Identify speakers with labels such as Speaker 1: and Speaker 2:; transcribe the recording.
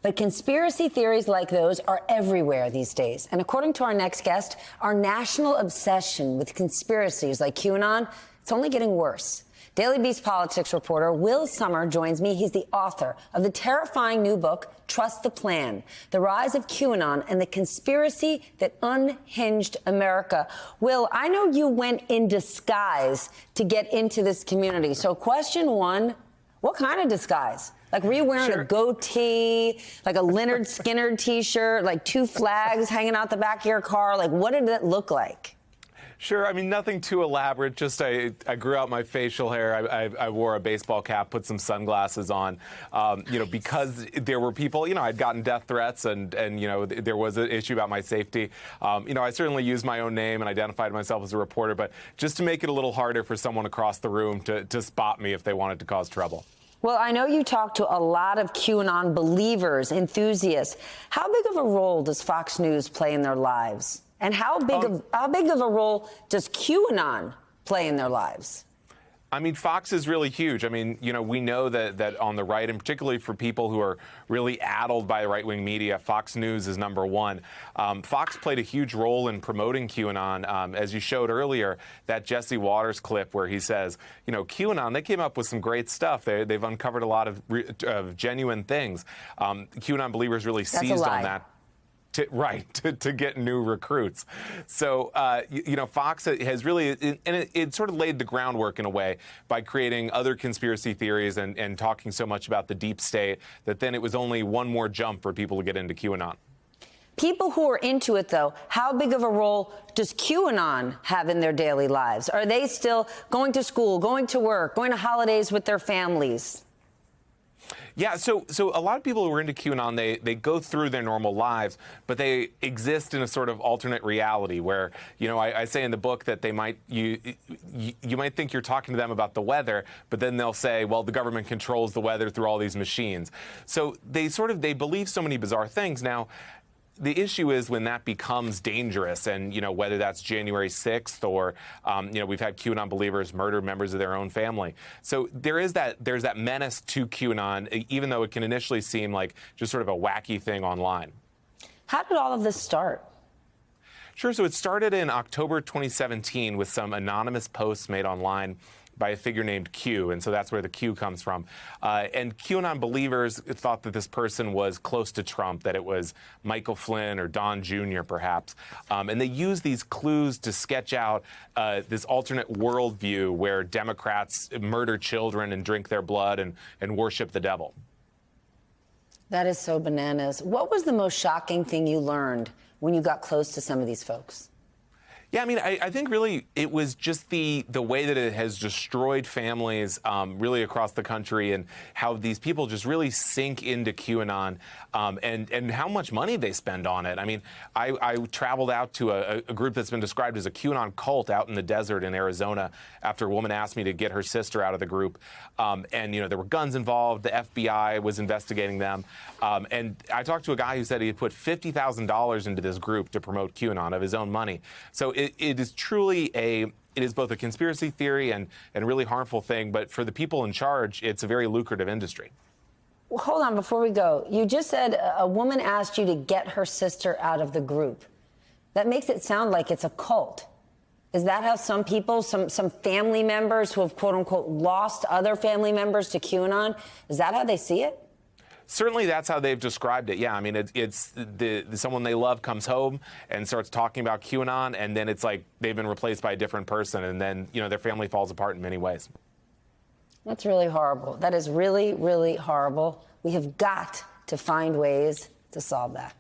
Speaker 1: But conspiracy theories like those are everywhere these days. And according to our next guest, our national obsession with conspiracies like QAnon, it's only getting worse. Daily Beast politics reporter Will Sommer joins me. He's the author of the terrifying new book, Trust the Plan, The Rise of QAnon and the Conspiracy That Unhinged America. Will, I know you went in disguise to get into this community. So question one, what kind of disguise? Like, were you wearing a goatee, like a Leonard Skinner T-shirt, like two flags hanging out the back of your car? Like, what did it look like?
Speaker 2: Sure. I mean, nothing too elaborate. Just I grew out my facial hair. I wore a baseball cap, put some sunglasses on, because there were people, I'd gotten death threats and there was an issue about my safety. I certainly used my own name and identified myself as a reporter, but just to make it a little harder for someone across the room to spot me if they wanted to cause trouble.
Speaker 1: Well, I know you talk to a lot of QAnon believers, enthusiasts. How big of a role does Fox News play in their lives? And how big of a role does QAnon play in their lives?
Speaker 2: I mean, Fox is really huge. I mean, we know that on the right, and particularly for people who are really addled by right-wing media, Fox News is number one. Fox played a huge role in promoting QAnon. As you showed earlier, that Jesse Waters clip where he says, QAnon, they came up with some great stuff. They've uncovered a lot of genuine things. QAnon believers really seized on that. To get new recruits. So, Fox has really, and it sort of laid the groundwork in a way by creating other conspiracy theories and talking so much about the deep state that then it was only one more jump for people to get into QAnon.
Speaker 1: People who are into it, though, how big of a role does QAnon have in their daily lives? Are they still going to school, going to work, going to holidays with their families?
Speaker 2: Yeah, so a lot of people who are into QAnon, they go through their normal lives, but they exist in a sort of alternate reality where, I say in the book that you might think you're talking to them about the weather, but then they'll say, well, the government controls the weather through all these machines. So they believe so many bizarre things. Now, the issue is when that becomes dangerous, and whether that's January 6th or we've had QAnon believers murder members of their own family. So there's that menace to QAnon, even though it can initially seem like just sort of a wacky thing online.
Speaker 1: How did all of this start?
Speaker 2: Sure. So it started in October 2017 with some anonymous posts made online by a figure named Q, and so that's where the Q comes from. And QAnon believers thought that this person was close to Trump, that it was Michael Flynn or Don Jr., perhaps. And they used these clues to sketch out this alternate worldview where Democrats murder children and drink their blood and worship the devil.
Speaker 1: That is so bananas. What was the most shocking thing you learned when you got close to some of these folks?
Speaker 2: Yeah, I mean, I think really it was just the way that it has destroyed families really across the country, and how these people just really sink into QAnon and how much money they spend on it. I mean, I traveled out to a group that's been described as a QAnon cult out in the desert in Arizona after a woman asked me to get her sister out of the group. And, there were guns involved. The FBI was investigating them. And I talked to a guy who said he had put $50,000 into this group to promote QAnon of his own money. So it is truly it is both a conspiracy theory and a really harmful thing, but for the people in charge, it's a very lucrative industry.
Speaker 1: Well, hold on, before we go, you just said a woman asked you to get her sister out of the group. That makes it sound like it's a cult. Is that how some people, some family members who have, quote unquote, lost other family members to QAnon, is that how they see it?
Speaker 2: Certainly, that's how they've described it. Yeah, I mean, it's someone they love comes home and starts talking about QAnon, and then it's like they've been replaced by a different person, and then their family falls apart in many ways.
Speaker 1: That's really horrible. That is really, really horrible. We have got to find ways to solve that.